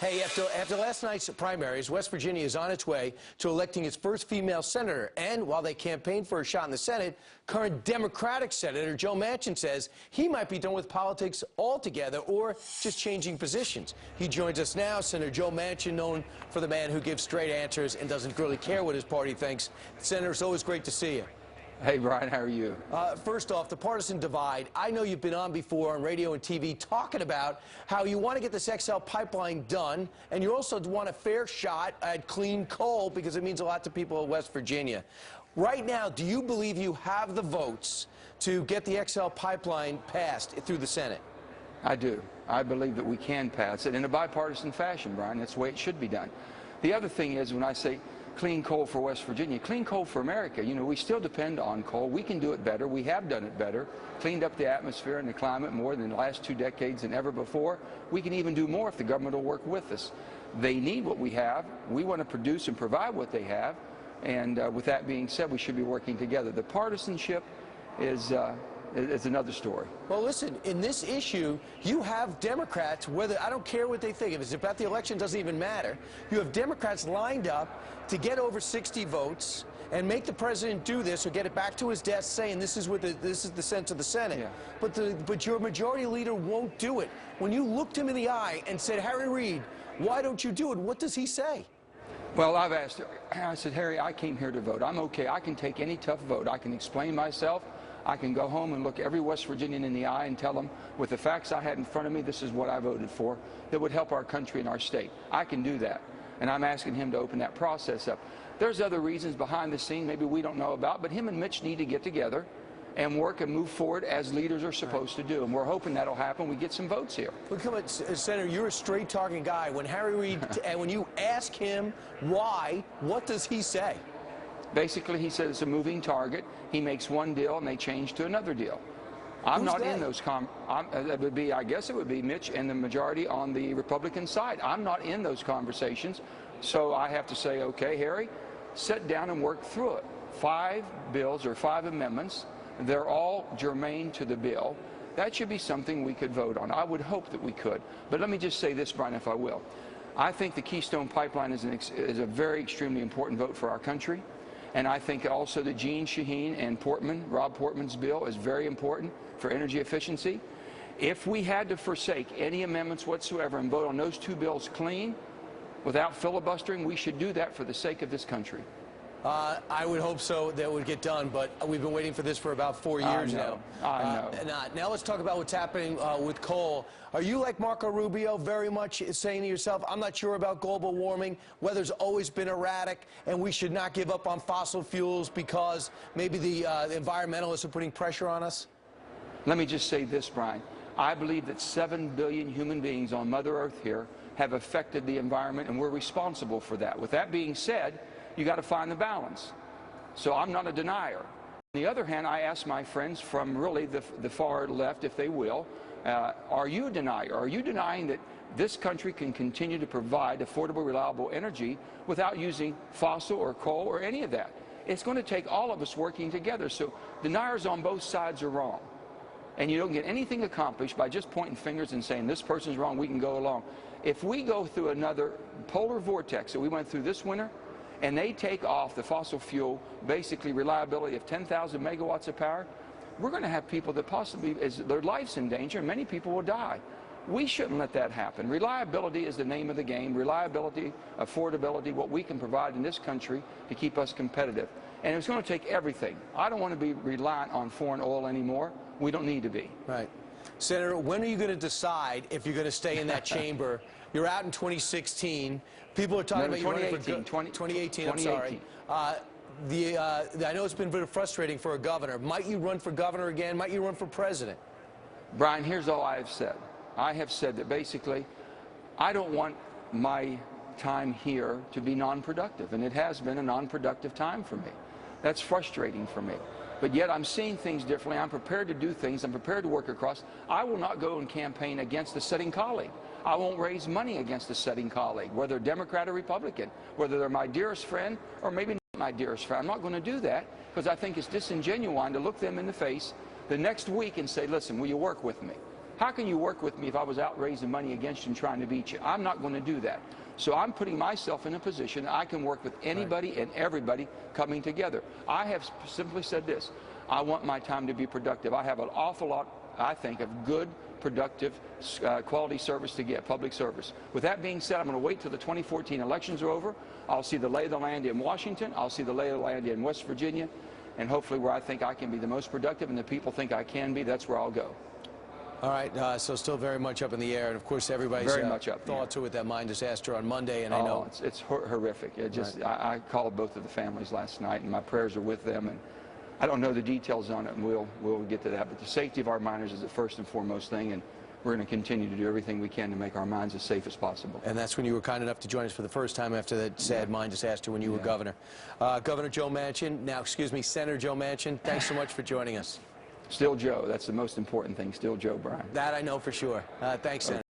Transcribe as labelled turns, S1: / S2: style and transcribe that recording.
S1: Hey, after last night's primaries, West Virginia is on its way to electing its first female senator. And while they campaign for a shot in the Senate, current Democratic Senator Joe Manchin says he might be done with politics altogether or just changing positions. He joins us now. Senator Joe Manchin, known for the man who gives straight answers and doesn't really care what his party thinks. Senator, it's always great to see you.
S2: Hey, Brian, how are you?
S1: First off, the partisan divide. I know you've been on before on radio and TV talking about how you want to get this XL pipeline done, and you also want a fair shot at clean coal because it means a lot to people of West Virginia. Right now, do you believe you have the votes to get the XL pipeline passed through the Senate?
S2: I do. I believe that we can pass it in a bipartisan fashion, Brian. That's the way it should be done. The other thing is, when I say clean coal for West Virginia, clean coal for America. You know, we still depend on coal. We can do it better. We have done it better, cleaned up the atmosphere and the climate more than the last 2 decades than ever before. We can even do more if the government will work with us. They need what we have. We want to produce and provide what they have. And with that being said, we should be working together. The partisanship is another story.
S1: Well, listen, in this issue, you have Democrats, whether I don't care what they think, if it's about the election, it doesn't even matter. You have Democrats lined up to get over 60 votes and make the president do this or get it back to his desk saying this is the sense of the Senate. Yeah. But your majority leader won't do it. When you looked him in the eye and said, Harry Reid, why don't you do it? What does he say?
S2: Well, I've asked, I said, Harry, I came here to vote. I'm okay. I can take any tough vote. I can explain myself. I can go home and look every West Virginian in the eye and tell them, with the facts I had in front of me, this is what I voted for that would help our country and our state. I can do that. And I'm asking him to open that process up. There's other reasons behind the scene maybe we don't know about, but him and Mitch need to get together and work and move forward as leaders are supposed to do. And we're hoping that'll happen. We get some votes here.
S1: Look, come on, Senator, you're a straight-talking guy. When Harry Reid, and when you ask him why, what does he say?
S2: Basically, he says it's a moving target. He makes one deal and they change to another deal. I'm not in those it would be, I guess it would be Mitch and the majority on the Republican side. I'm not in those conversations. So I have to say, okay, Harry, sit down and work through it. 5 bills or 5 amendments. They're all germane to the bill. That should be something we could vote on. I would hope that we could. But let me just say this, Brian, if I will. I think the Keystone Pipeline is a very extremely important vote for our country. And I think also that Jeanne Shaheen and Rob Portman's bill is very important for energy efficiency. If we had to forsake any amendments whatsoever and vote on those 2 bills clean, without filibustering, we should do that for the sake of this country.
S1: I would hope so, that would get done, but we've been waiting for this for about 4 years now.
S2: I know.
S1: Now let's talk about what's happening with coal. Are you like Marco Rubio, very much saying to yourself, I'm not sure about global warming, weather's always been erratic, and we should not give up on fossil fuels because maybe the environmentalists are putting pressure on us?
S2: Let me just say this, Brian. I believe that 7 billion human beings on Mother Earth here have affected the environment, and we're responsible for that. With that being said, you got to find the balance. So I'm not a denier. On the other hand, I ask my friends from really the far left, if they will, are you a denier? Are you denying that this country can continue to provide affordable, reliable energy without using fossil or coal or any of that? It's going to take all of us working together. So deniers on both sides are wrong. And you don't get anything accomplished by just pointing fingers and saying this person's wrong, we can go along. If we go through another polar vortex that we went through this winter, and they take off the fossil fuel, basically reliability of 10,000 megawatts of power, we're going to have people that possibly, their life's in danger, and many people will die. We shouldn't let that happen. Reliability is the name of the game. Reliability, affordability, what we can provide in this country to keep us competitive. And it's going to take everything. I don't want to be reliant on foreign oil anymore. We don't need to be.
S1: Right. Senator, when are you going to decide if you're going to stay in that chamber? You're out in 2016. People are talking about you running for 2018. I'm sorry. I know it's been very frustrating for a governor. Might you run for governor again? Might you run for president?
S2: Brian, here's all I have said. I have said that basically I don't want my time here to be non-productive, and it has been a non-productive time for me. That's frustrating for me. But yet I'm seeing things differently. I'm prepared to do things. I'm prepared to work across. I will not go and campaign against a sitting colleague. I won't raise money against a sitting colleague, whether Democrat or Republican, whether they're my dearest friend or maybe not my dearest friend. I'm not going to do that because I think it's disingenuous to look them in the face the next week and say, listen, will you work with me? How can you work with me if I was out raising money against you and trying to beat you? I'm not going to do that. So I'm putting myself in a position that I can work with anybody and everybody coming together. I have simply said this. I want my time to be productive. I have an awful lot, I think, of good, productive, quality service to get, public service. With that being said, I'm going to wait till the 2014 elections are over. I'll see the lay of the land in Washington. I'll see the lay of the land in West Virginia. And hopefully where I think I can be the most productive and the people think I can be, that's where I'll go.
S1: All right, so still very much up in the air, and of course everybody's thoughts are with that mine disaster on Monday, and I know
S2: it's horrific. It just I called both of the families last night, and my prayers are with them. And I don't know the details on it, and we'll get to that. But the safety of our miners is the first and foremost thing, and we're going to continue to do everything we can to make our mines as safe as possible.
S1: And that's when you were kind enough to join us for the first time after that sad mine disaster when you were governor. Governor Joe Manchin, now excuse me, Senator Joe Manchin, thanks so much for joining us.
S2: Still Joe. That's the most important thing. Still Joe, Brian.
S1: That I know for sure. Thanks, Senator.